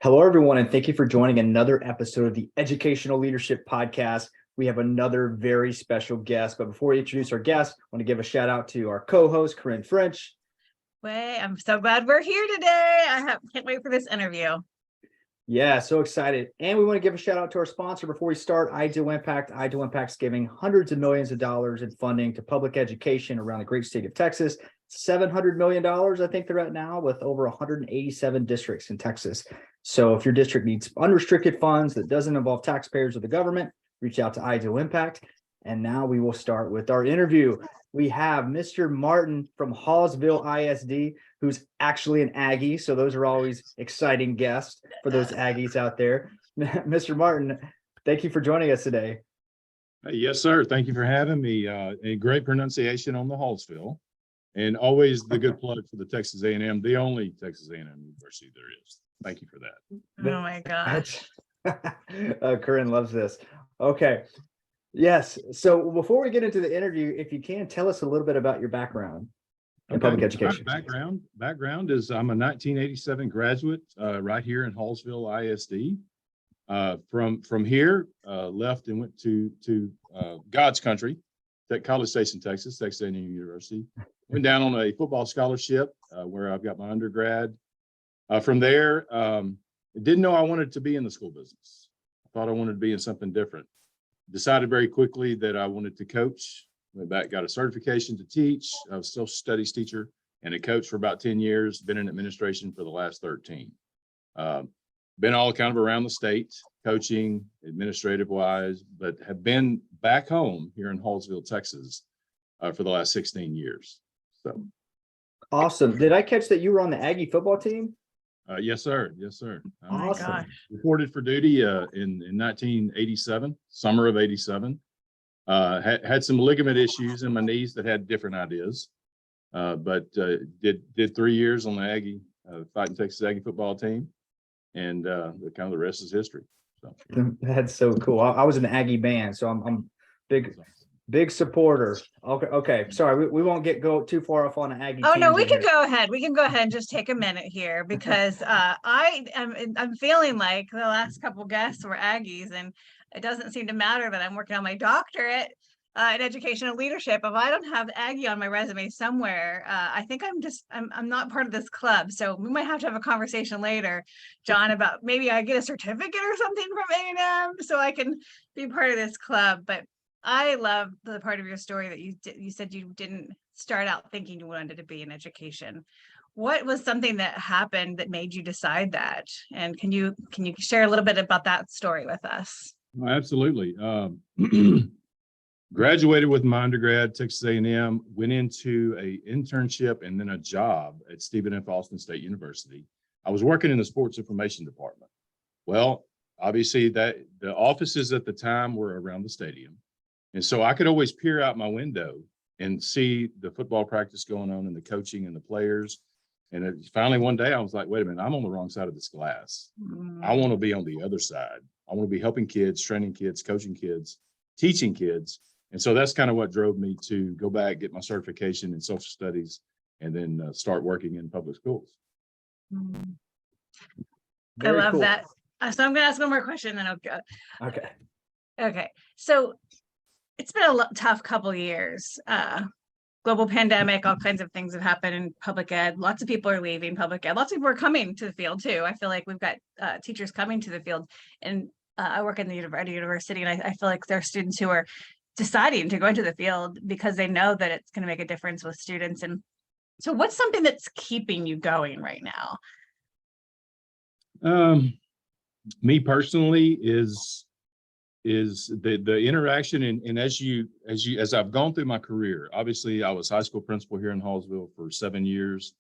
Hello, everyone, and thank you for joining another episode of the Educational Leadership Podcast. We have another very special guest, but before we introduce our guest, I want to give a shout out to our co-host, Corinne French. I'm so glad we're here today. Can't wait for this interview. Yeah, so excited. And we want to give a shout out to our sponsor before we start, Ideal Impact. Ideal Impact's giving hundreds of millions of dollars in funding to public education around the great state of Texas. $700 million, I think they're at now, with over 187 districts in Texas. So if your district needs unrestricted funds that doesn't involve taxpayers or the government, reach out to Ideal Impact. And now we will start with our interview. We have Mr. Martin from Hallsville ISD, who's actually an Aggie. So those are always exciting guests for those Aggies out there. Mr. Martin, thank you for joining us today. Yes, sir. Thank you for having me. A great pronunciation on the Hallsville, and always the good plug for the Texas A&M, the only Texas A&M university there is. Thank you for that. Oh my gosh. Corinne loves this. Okay. Yes. So before we get into the interview, if you can tell us a little bit about your background in public education. Background is I'm a 1987 graduate right here in Hallsville ISD. From here, left and went to God's country, College Station, Texas A&M University. Went down on a football scholarship where I've got my undergrad. From there, didn't know I wanted to be in the school business. I thought I wanted to be in something different. Decided very quickly that I wanted to coach. Went back, got a certification to teach. I was still studies teacher and a coach for about 10 years. Been in administration for the last 13. Been all kind of around the state, coaching, administrative wise, but have been back home here in Hallsville, Texas, for the last 16 years. So awesome. Did I catch that you were on the Aggie football team? Yes, sir. Yes, sir. Oh my gosh. Reported for duty in 1987, summer of 87. Had some ligament issues in my knees that had different ideas, but did 3 years on the Aggie, fighting Texas Aggie football team, and the rest is history. So That's so cool. I was in the Aggie band, so I'm big supporter. Okay. Sorry, we won't go too far off on an Aggie. Oh no, we can go ahead. We can go ahead and just take a minute here because I'm feeling like the last couple guests were Aggies, and it doesn't seem to matter that I'm working on my doctorate in educational leadership. If I don't have Aggie on my resume somewhere, I think I'm not part of this club. So we might have to have a conversation later, John, about maybe I get a certificate or something from A&M so I can be part of this club. But I love the part of your story that you said you didn't start out thinking you wanted to be in education. What was something that happened that made you decide that? And can you share a little bit about that story with us? Absolutely. Graduated with my undergrad, Texas A&M, went into a internship and then a job at Stephen F. Austin State University. I was working in the sports information department. Well, obviously the offices at the time were around the stadium. And so I could always peer out my window and see the football practice going on and the coaching and the players. And finally one day I was like, wait a minute, I'm on the wrong side of this glass. I want to be on the other side. I want to be helping kids, training kids, coaching kids, teaching kids. And so that's kind of what drove me to go back, get my certification in social studies, and then start working in public schools. I love that. So I'm going to ask one more question, then I'll go. Okay. So it's been a tough couple of years. Global pandemic, all kinds of things have happened in public ed. Lots of people are leaving public ed. Lots of people are coming to the field too. I feel like we've got teachers coming to the field, and I work in the university, and I feel like there are students who are deciding to go into the field because they know that it's going to make a difference with students. And so what's something that's keeping you going right now? Me personally is the interaction, and as I've gone through my career, obviously I was high school principal here in Hallsville for 7 years.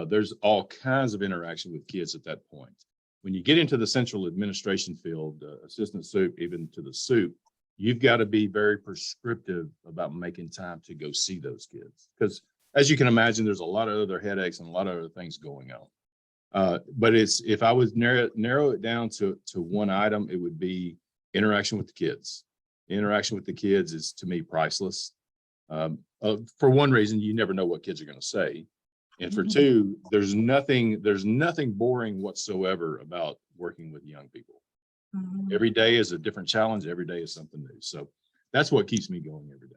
There's all kinds of interaction with kids at that point. When you get into the central administration field, assistant soup, even to the soup, you've got to be very prescriptive about making time to go see those kids. Because as you can imagine, there's a lot of other headaches and a lot of other things going on. But if I was narrow it down to one item, it would be interaction with the kids. Interaction with the kids is, to me, priceless. For one reason, you never know what kids are going to say. And for two, there's nothing boring whatsoever about working with young people. Every day is a different challenge. Every day is something new. So that's what keeps me going every day.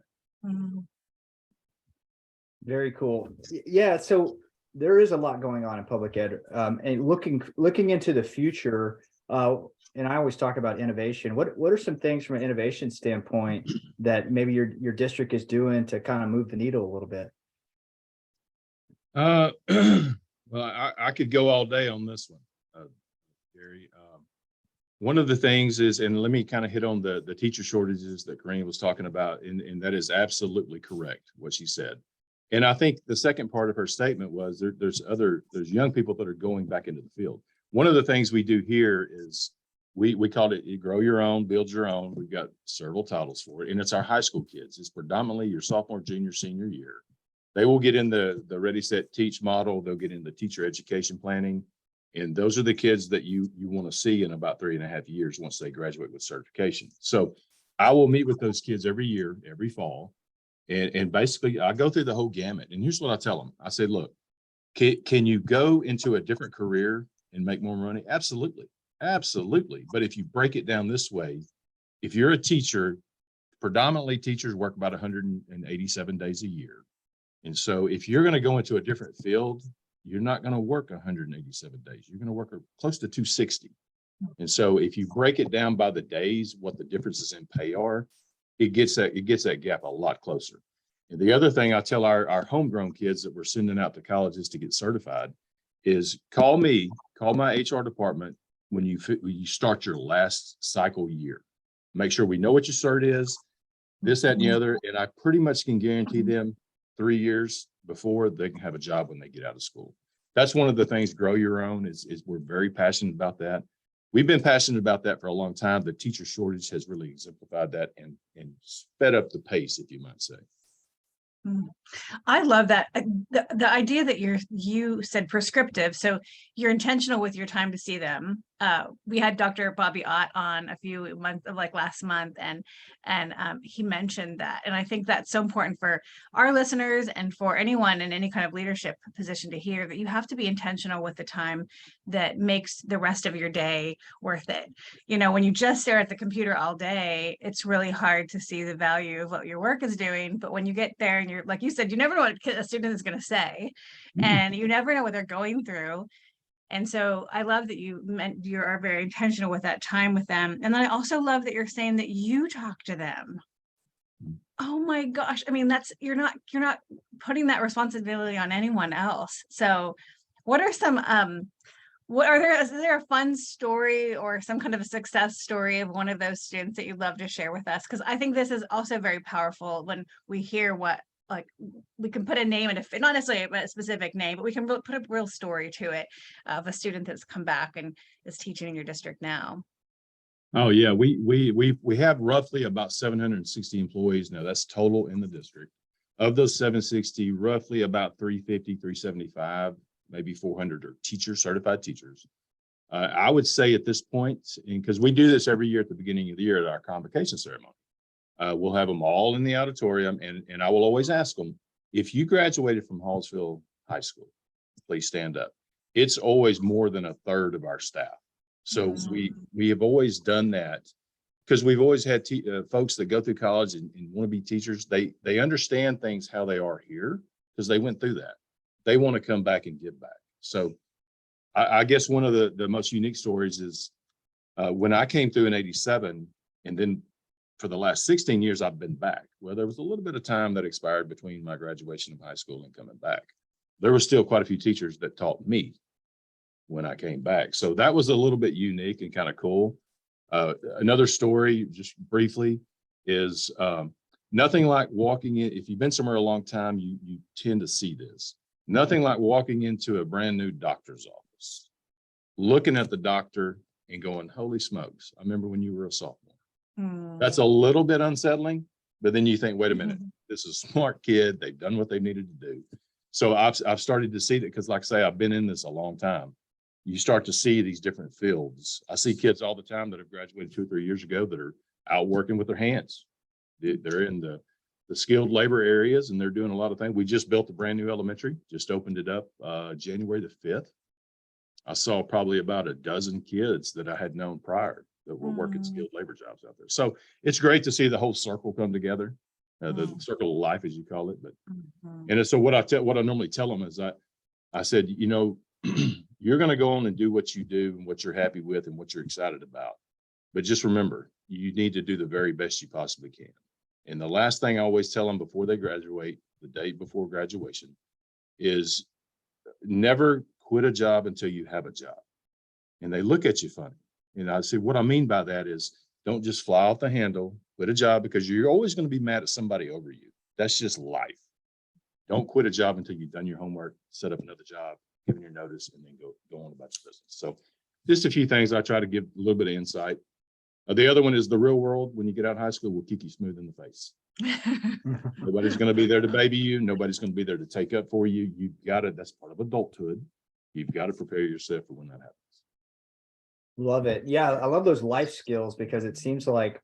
Very cool. Yeah. So there is a lot going on in public ed, and looking into the future. And I always talk about innovation. What are some things from an innovation standpoint that maybe your district is doing to kind of move the needle a little bit? Well, I could go all day on this one, Gary. One of the things is, and let me kind of hit on the teacher shortages that Karina was talking about, and that is absolutely correct what she said. And I think the second part of her statement was there's young people that are going back into the field. One of the things we do here is we call it grow your own, build your own. We've got several titles for it, and it's our high school kids. It's predominantly your sophomore, junior, senior year. They will get in the Ready, Set, Teach model. They'll get in the teacher education planning. And those are the kids that you want to see in about 3.5 years once they graduate with certification. So I will meet with those kids every year, every fall. And basically I go through the whole gamut. And here's what I tell them. I said, look, can you go into a different career and make more money? Absolutely. Absolutely. But if you break it down this way, if you're a teacher, predominantly teachers work about 187 days a year. And so if you're going to go into a different field, you're not going to work 187 days. You're going to work close to 260. And so if you break it down by the days, what the differences in pay are, it gets that gap a lot closer. And the other thing I tell our homegrown kids that we're sending out to colleges to get certified is call my HR department when you start your last cycle year. Make sure we know what your cert is, this, that, and the other. And I pretty much can guarantee them 3 years before they can have a job when they get out of school. That's one of the things, grow your own, is we're very passionate about that. We've been passionate about that for a long time. The teacher shortage has really exemplified that and sped up the pace, if you might say. I love that. The idea that you said prescriptive. So you're intentional with your time to see them. We had Dr. Bobby Ott on a few months, like last month, and he mentioned that. And I think that's so important for our listeners and for anyone in any kind of leadership position to hear that you have to be intentional with the time that makes the rest of your day worth it. You know, when you just stare at the computer all day, it's really hard to see the value of what your work is doing. But when you get there and you're, like you said, you never know what a student is going to say, and you never know what they're going through. And so I love that you are very intentional with that time with them. And then I also love that you're saying that you talk to them. Oh my gosh. I mean, you're not putting that responsibility on anyone else. So what are some, is there a fun story or some kind of a success story of one of those students that you'd love to share with us? Because I think this is also very powerful when we hear we can put a name and not necessarily a specific name, but we can put a real story to it of a student that's come back and is teaching in your district now. Oh yeah, we have roughly about 760 employees now. That's total in the district. Of those 760, roughly about 350, 375, maybe 400 are certified teachers. I would say at this point, because we do this every year at the beginning of the year at our convocation ceremony, we'll have them all in the auditorium, and I will always ask them, if you graduated from Hallsville High School, please stand up. It's always more than a third of our staff. So we have always done that because we've always had folks that go through college and want to be teachers. They understand things how they are here because they went through that. They want to come back and give back. So I guess one of the most unique stories is when I came through in '87, and then for the last 16 years, I've been back. Well, there was a little bit of time that expired between my graduation of high school and coming back. There were still quite a few teachers that taught me when I came back. So that was a little bit unique and kind of cool. Another story, just briefly, is nothing like walking in. If you've been somewhere a long time, you tend to see this. Nothing like walking into a brand new doctor's office, looking at the doctor and going, holy smokes, I remember when you were a sophomore. That's a little bit unsettling, but then you think, wait a minute, this is a smart kid. They've done what they needed to do. So I've started to see that because, like I say, I've been in this a long time. You start to see these different fields. I see kids all the time that have graduated 2 or 3 years ago that are out working with their hands. They're in the the skilled labor areas, and they're doing a lot of things. We just built a brand new elementary, just opened it up January the 5th. I saw probably about a dozen kids that I had known prior that were working skilled labor jobs out there. So it's great to see the whole circle come together, the circle of life, as you call it. But and so what I normally tell them is I said, you know, you're going to go on and do what you do and what you're happy with and what you're excited about. But just remember, you need to do the very best you possibly can. And the last thing I always tell them before they graduate, the day before graduation, is never quit a job until you have a job. And they look at you funny. And I say, what I mean by that is don't just fly off the handle, quit a job, because you're always going to be mad at somebody over you. That's just life. Don't quit a job until you've done your homework, set up another job, given your notice, and then go on about your business. So just a few things I try to give a little bit of insight. The other one is the real world. When you get out of high school, will kick you smooth in the face. Nobody's going to be there to baby you. Nobody's going to be there to take up for you. You've got to, that's part of adulthood. You've got to prepare yourself for when that happens. Love it. Yeah, I love those life skills, because it seems like,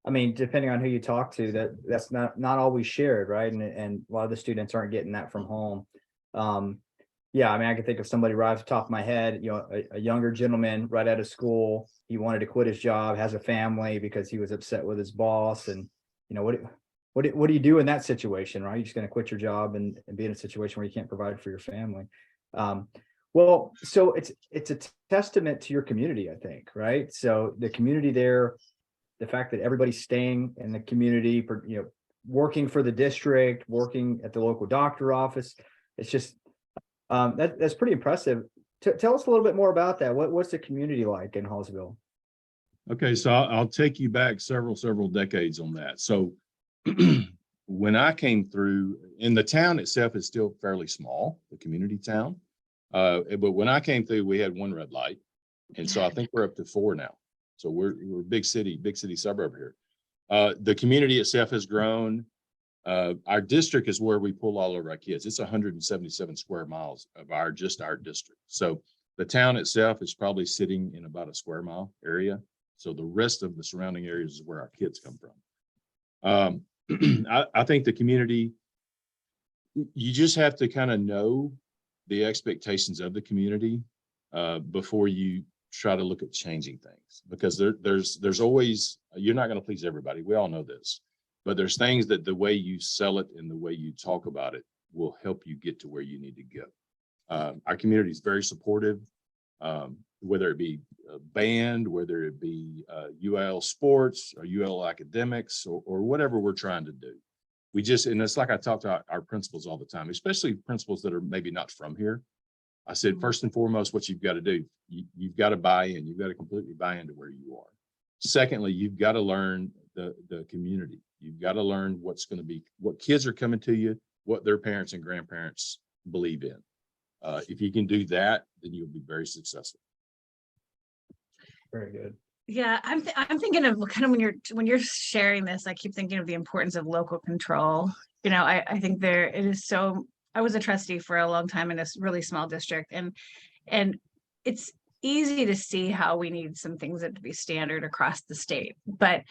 I mean, depending on who you talk to, that's not always shared, right? And a lot of the students aren't getting that from home. Yeah, I mean, I can think of somebody right off the top of my head, you know, a younger gentleman right out of school. He wanted to quit his job, has a family because he was upset with his boss. And, you know, what do you do in that situation, right? You're just going to quit your job and be in a situation where you can't provide for your family. Well, so it's a testament to your community, I think, right? So the community there, the fact that everybody's staying in the community, you know, working for the district, working at the local doctor office, it's just, that's pretty impressive. Tell us a little bit more about that. What's the community like in Hallsville? Okay, so I'll take you back several decades on that. So when I came through, and the town itself is still fairly small, the community town. But when I came through, we had one red light. And so I think we're up to 4 now. So we're a big city suburb here. The community itself has grown. Our district is where we pull all of our kids. It's 177 square miles of our district. So the town itself is probably sitting in about a square mile area. So the rest of the surrounding areas is where our kids come from. I think the community, you just have to kind of know the expectations of the community before you try to look at changing things, because there's always, you're not going to please everybody. We all know this, but there's things that the way you sell it and the way you talk about it will help you get to where you need to go. Our community is very supportive, whether it be band, whether it be UL sports or UL academics or whatever we're trying to do. We just, and it's like I talk to our principals all the time, especially principals that are maybe not from here. I said, first and foremost, what you've got to do, you've got to buy in. You've got to completely buy into where you are. Secondly, you've got to learn the community. You've got to learn what's going to be, what kids are coming to you, what their parents and grandparents believe in. If you can do that, then you'll be very successful. Very good. Yeah, I'm thinking of kind of when you're sharing this, I keep thinking of the importance of local control. You know, I think it is so. I was a trustee for a long time in a really small district, and it's easy to see how we need some things that to be standard across the state. But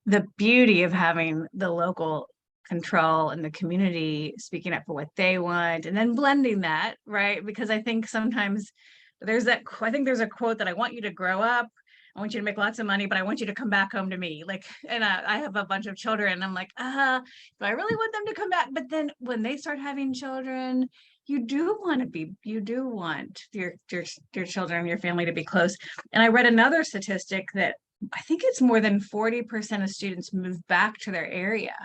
the beauty of having the local control and the community speaking up for what they want, and then blending that, right? Because I think sometimes there's a quote that I want you to grow up. I want you to make lots of money, but I want you to come back home to me. Like, and I have a bunch of children and I'm like, do I really want them to come back? But then when they start having children, you do want your children, your family to be close. And I read another statistic that I think it's more than 40% of students move back to their area.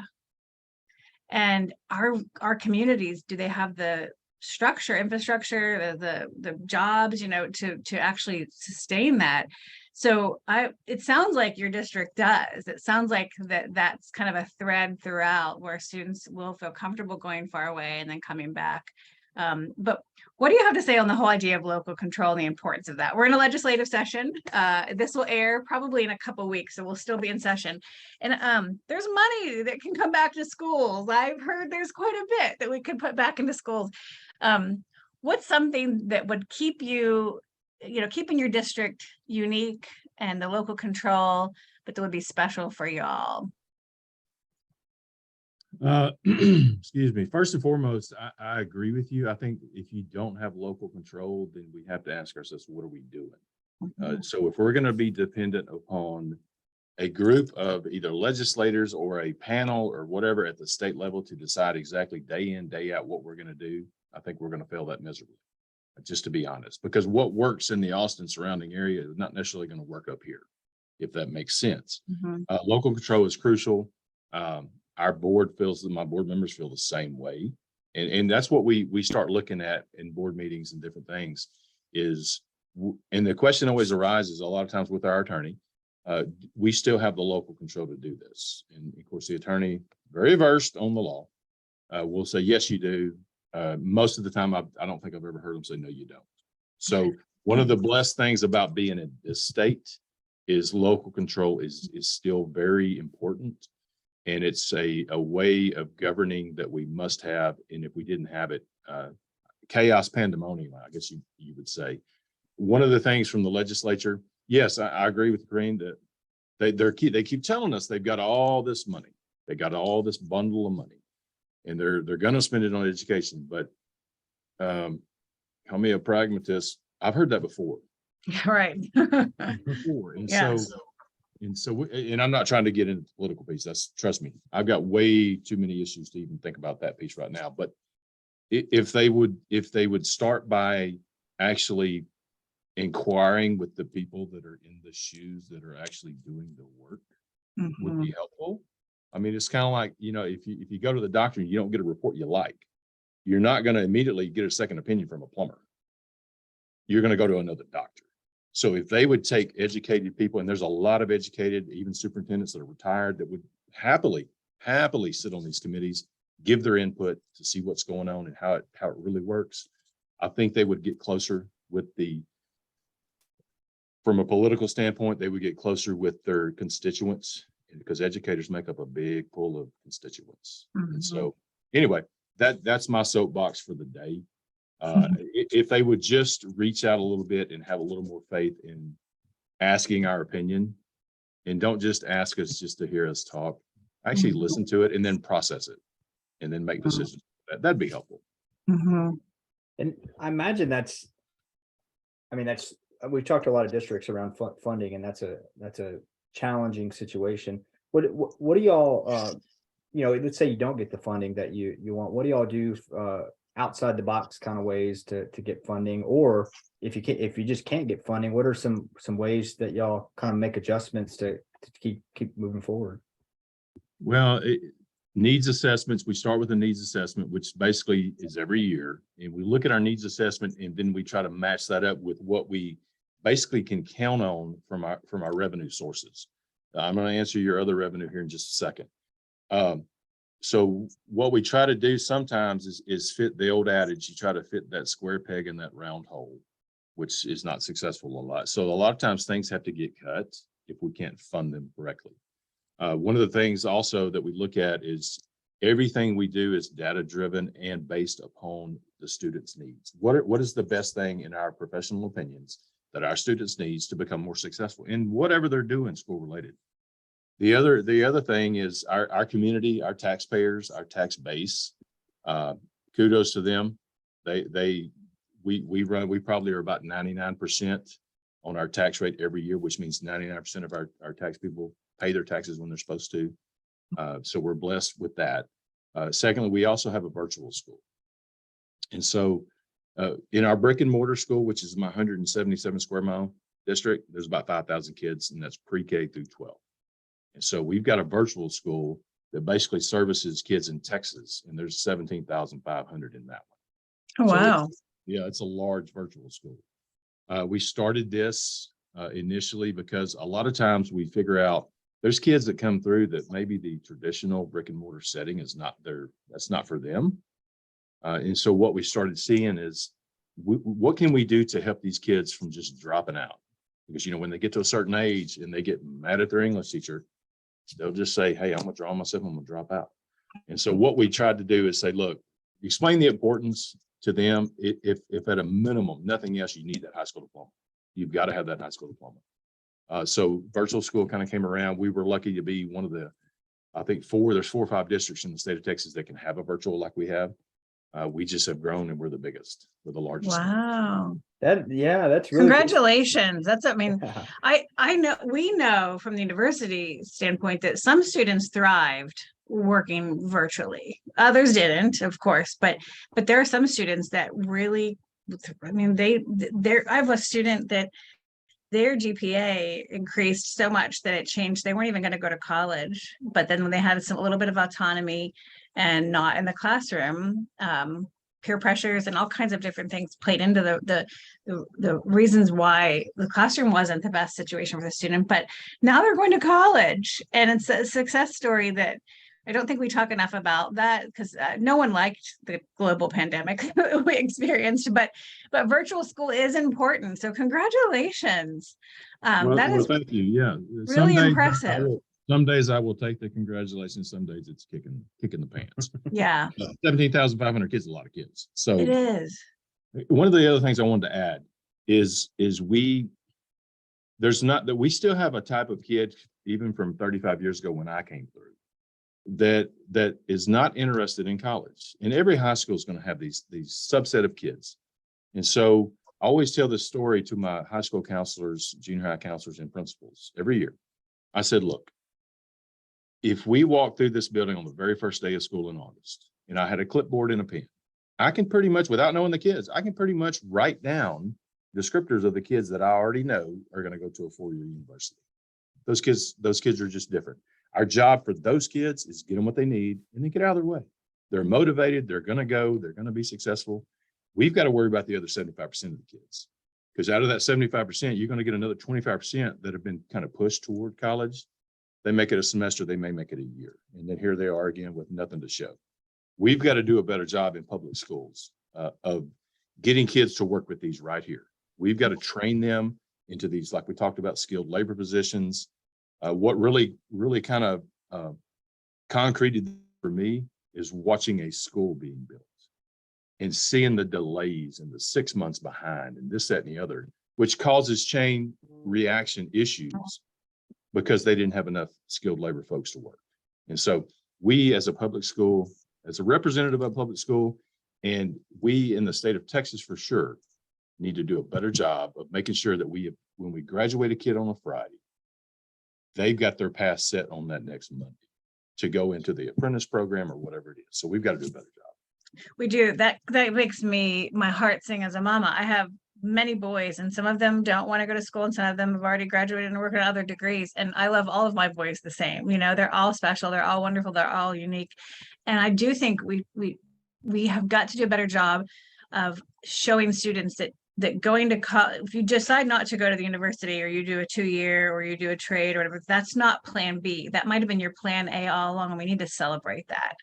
And our communities, do they have the infrastructure, the jobs, you know, to actually sustain that? So it sounds like your district does. It sounds like that's kind of a thread throughout, where students will feel comfortable going far away and then coming back. But what do you have to say on the whole idea of local control and the importance of that? We're in a legislative session. This will air probably in a couple of weeks, so we'll still be in session. And there's money that can come back to schools. I've heard there's quite a bit that we could put back into schools. What's something that would keep keeping your district unique and the local control, but that would be special for y'all? Excuse me. First and foremost, I agree with you. I think if you don't have local control, then we have to ask ourselves, what are we doing? So if we're going to be dependent upon a group of either legislators or a panel or whatever at the state level to decide exactly day in, day out what we're going to do, I think we're going to fail that miserably, just to be honest, because what works in the Austin surrounding area is not necessarily going to work up here, if that makes sense. Local control is crucial. Our board feels that my board members feel the same way. And that's what we start looking at in board meetings and different things is, and the question always arises a lot of times with our attorney, we still have the local control to do this. And of course, the attorney, very versed on the law, will say, yes, you do. Most of the time, I don't think I've ever heard them say, no, you don't. So one of the blessed things about being in this state is local control is still very important. And it's a way of governing that we must have. And if we didn't have it, chaos, pandemonium, I guess you would say. One of the things from the legislature, yes, I agree with Green that they keep telling us they've got all this money. They got all this bundle of money and they're going to spend it on education. But call me a pragmatist. I've heard that before. Right. Before. And and I'm not trying to get into the political piece. Trust me, I've got way too many issues to even think about that piece right now. But if they would start by actually inquiring with the people that are in the shoes that are actually doing the work would be helpful. I mean, it's kind of like, if you go to the doctor and you don't get a report you like, you're not going to immediately get a second opinion from a plumber. You're going to go to another doctor. So if they would take educated people, and there's a lot of educated, even superintendents that are retired that would happily sit on these committees, give their input to see what's going on and how it really works. I think they would get closer with from a political standpoint, they would get closer with their constituents because educators make up a big pool of constituents. And so anyway, that's my soapbox for the day. If they would just reach out a little bit and have a little more faith in asking our opinion and don't just ask us just to hear us talk, actually listen to it and then process it and then make decisions. That'd be helpful. And I imagine we've talked to a lot of districts around funding, and that's a challenging situation. What do y'all, let's say you don't get the funding that you want, what do y'all do outside the box kind of ways to get funding? Or if you just can't get funding, what are some ways that y'all kind of make adjustments to keep moving forward? Well, needs assessments, we start with a needs assessment, which basically is every year. And we look at our needs assessment and then we try to match that up with what we basically can count on from our revenue sources. I'm going to answer your other revenue here in just a second. So what we try to do sometimes is fit the old adage, you try to fit that square peg in that round hole, which is not successful a lot. So a lot of times things have to get cut if we can't fund them correctly. One of the things also that we look at is everything we do is data driven and based upon the students' needs. What is the best thing in our professional opinions that our students needs to become more successful in whatever they're doing school related? The other thing is our community, our taxpayers, our tax base. Kudos to them. We probably are about 99% on our tax rate every year, which means 99% of our tax people pay their taxes when they're supposed to. So we're blessed with that. Secondly, we also have a virtual school. And so in our brick and mortar school, which is my 177 square mile district, there's about 5,000 kids, and that's pre-K through 12. And so we've got a virtual school that basically services kids in Texas, and there's 17,500 in that one. Oh, wow. It's a large virtual school. We started this initially because a lot of times we figure out there's kids that come through that maybe the traditional brick and mortar setting is that's not for them. And so what we started seeing is what can we do to help these kids from just dropping out? Because, when they get to a certain age and they get mad at their English teacher, they'll just say, hey, I'm going to draw myself, I'm going to drop out. And so what we tried to do is say, look, explain the importance to them. If at a minimum, nothing else, you need that high school diploma. You've got to have that high school diploma. So virtual school kind of came around. We were lucky to be one of the I think there's 4 or 5 districts in the state of Texas that can have a virtual like we have. We just have grown and we're the biggest, we're the largest. Wow. That's really cool. Congratulations. I mean, Yeah. I know, we know from the university standpoint that some students thrived working virtually. Others didn't, of course, but there are some students that really, I mean, I have a student that their GPA increased so much that it changed. They weren't even going to go to college, but then when they had a little bit of autonomy and not in the classroom, peer pressures and all kinds of different things played into the reasons why the classroom wasn't the best situation for the student. But now they're going to college, and it's a success story that I don't think we talk enough about, that because no one liked the global pandemic we experienced, but virtual school is important. So congratulations. That is Thank you. Yeah. really impressive. Some days I will take the congratulations. Some days it's kicking the pants. Yeah, 17,500 kids, is a lot of kids. So it is. one of the other things I wanted to add is we still have a type of kid, even from 35 years ago when I came through, that is not interested in college. And every high school is going to have these subset of kids. And so I always tell this story to my high school counselors, junior high counselors, and principals every year. I said, look, if we walk through this building on the very first day of school in August, and I had a clipboard and a pen, I can pretty much, without knowing the kids, I can pretty much write down descriptors of the kids that I already know are going to go to a 4-year university. Those kids are just different. Our job for those kids is get them what they need and then get out of their way. They're motivated. They're going to go. They're going to be successful. We've got to worry about the other 75% of the kids, because out of that 75%, you're going to get another 25% that have been kind of pushed toward college. They make it a semester. They may make it a year. And then here they are again with nothing to show. We've got to do a better job in public schools of getting kids to work with these right here. We've got to train them into these, like we talked about, skilled labor positions. What really kind of concreted for me is watching a school being built and seeing the delays and the 6 months behind and this, that, and the other, which causes chain reaction issues because they didn't have enough skilled labor folks to work. And so we, as a public school, as a representative of public school, and we in the state of Texas for sure, need to do a better job of making sure that when we graduate a kid on a Friday, they've got their path set on that next Monday to go into the apprentice program or whatever it is. So we've got to do a better job. We do. That makes my heart sing as a mama. I have many boys, and some of them don't want to go to school, and some of them have already graduated and work on other degrees. And I love all of my boys the same. You know, they're all special. They're all wonderful. They're all unique. And I do think we have got to do a better job of showing students that going to college, if you decide not to go to the university, or you do a 2-year, or you do a trade or whatever, that's not plan B. That might have been your plan A all along, and we need to celebrate that.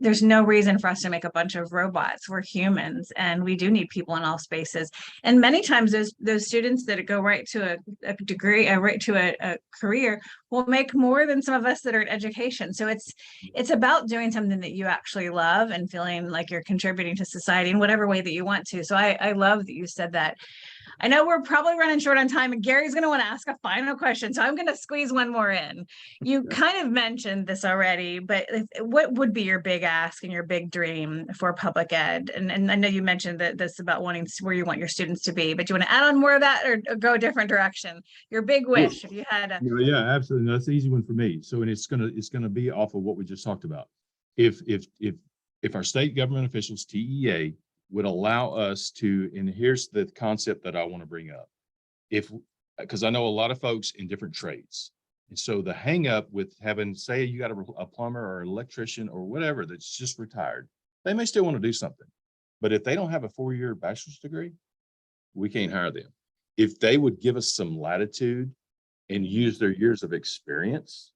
There's no reason for us to make a bunch of robots. We're humans, and we do need people in all spaces. And many times those students that go right to a degree, right to a career, will make more than some of us that are in education. So it's about doing something that you actually love and feeling like you're contributing to society in whatever way that you want to. So I love that you said that. I know we're probably running short on time, and Gary's going to want to ask a final question. So I'm going to squeeze one more in. You kind of mentioned this already, but what would be your big ask and your big dream for public ed? And I know you mentioned that this about wanting where you want your students to be, but do you want to add on more of that, or go a different direction? Your big wish, if you had a... Yeah, absolutely. That's the easy one for me. So, and it's gonna be off of what we just talked about. If our state government officials, TEA, would allow us to, and here's the concept that I want to bring up. Because I know a lot of folks in different trades. And so the hang up with having, say you got a plumber or an electrician or whatever that's just retired, they may still want to do something. But if they don't have a 4-year bachelor's degree, we can't hire them. If they would give us some latitude and use their years of experience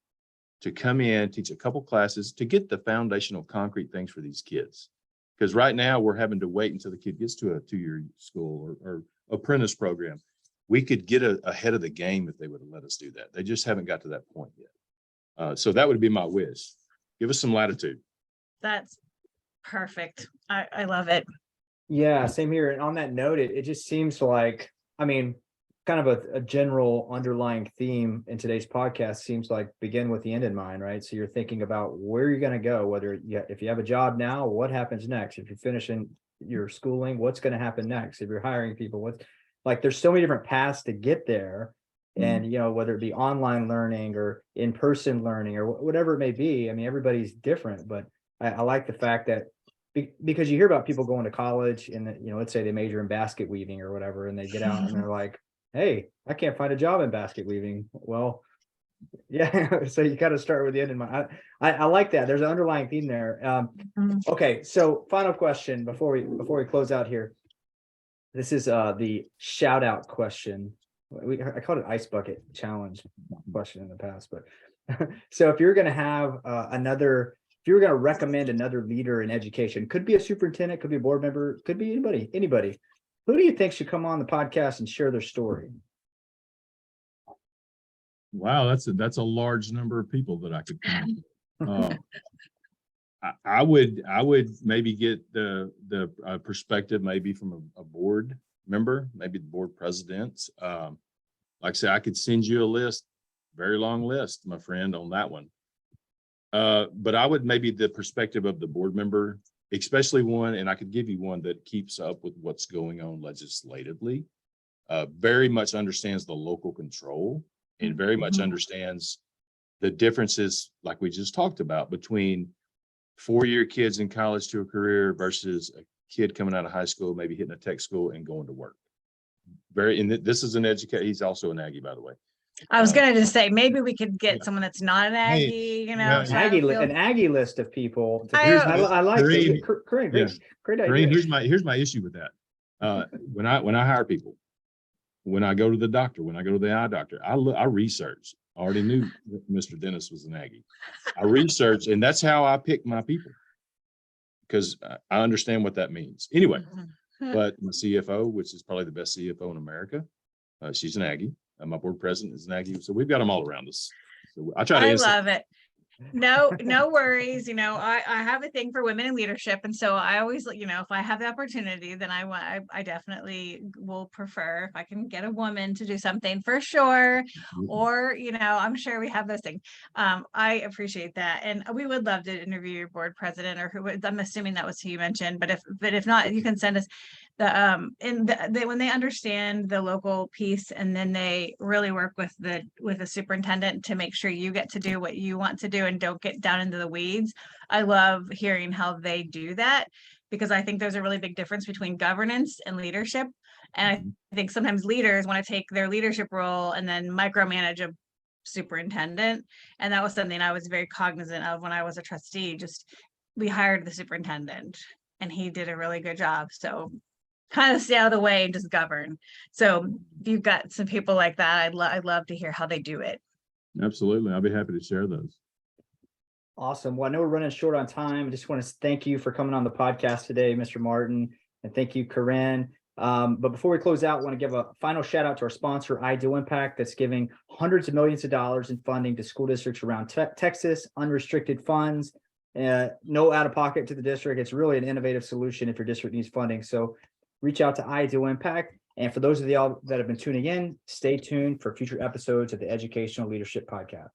to come in, teach a couple classes to get the foundational concrete things for these kids. Because right now we're having to wait until the kid gets to a 2-year school or apprentice program. We could get ahead of the game if they would have let us do that. They just haven't got to that point yet. So that would be my wish. Give us some latitude. That's perfect. I love it. Yeah, same here. And on that note, it just seems like, I mean, kind of a general underlying theme in today's podcast seems like begin with the end in mind, right? So you're thinking about where you're going to go, whether if you have a job now, what happens next? If you're finishing your schooling, what's going to happen next? If you're hiring people, there's so many different paths to get there. And, whether it be online learning or in-person learning or whatever it may be, I mean, everybody's different, but I like the fact that because you hear about people going to college and, let's say they major in basket weaving or whatever, and they get out and they're like, hey, I can't find a job in basket weaving. Well, yeah. So you got to start with the end in mind. I like that. There's an underlying theme there. Okay. So final question before we close out here. This is the shout out question. I called it ice bucket challenge question in the past, but so if you're going to have if you were going to recommend another leader in education, could be a superintendent, could be a board member, could be anybody. Who do you think should come on the podcast and share their story? Wow, that's a large number of people that I could come. I would maybe get the perspective maybe from a board member, maybe the board president. Like I say, I could send you a list, very long list, my friend, on that one. But I would maybe the perspective of the board member, especially one, and I could give you one that keeps up with what's going on legislatively, very much understands the local control and very much understands the differences, like we just talked about, between four-year kids in college to a career versus a kid coming out of high school, maybe hitting a tech school and going to work. And this is an educator. He's also an Aggie, by the way. I was going to just say, maybe we could get someone that's not an Aggie, yeah, so I don't feel- An Aggie list of people. I like Kareem, it. Great idea. Kareem, here's my issue with that. When I hire people, when I go to the doctor, when I go to the eye doctor, I research. I already knew that Mr. Dennis was an Aggie. I research, and that's how I pick my people, because I understand what that means. Anyway, but my CFO, which is probably the best CFO in America, she's an Aggie. My board president is an Aggie. So we've got them all around us. So I try to. I love it. No worries. I have a thing for women in leadership. And so I always, if I have the opportunity, then I definitely will prefer if I can get a woman to do something for sure. Or, I'm sure we have those things. I appreciate that. And we would love to interview your board president or who, I'm assuming that was who you mentioned, but if not, you can send us when they understand the local piece, and then they really work with the superintendent to make sure you get to do what you want to do and don't get down into the weeds. I love hearing how they do that, because I think there's a really big difference between governance and leadership. And I think sometimes leaders want to take their leadership role and then micromanage a superintendent. And that was something I was very cognizant of when I was a trustee. We hired the superintendent and he did a really good job. So kind of stay out of the way and just govern. So if you've got some people like that, I'd love to hear how they do it. Absolutely. I'll be happy to share those. Awesome. Well, I know we're running short on time. I just want to thank you for coming on the podcast today, Mr. Martin, and thank you, Corinne. But before we close out, I want to give a final shout out to our sponsor, Ideal Impact, that's giving hundreds of millions of dollars in funding to school districts around Texas, unrestricted funds, no out of pocket to the district. It's really an innovative solution if your district needs funding. So reach out to Ideal Impact. And for those of y'all that have been tuning in, stay tuned for future episodes of the Educational Leadership Podcast.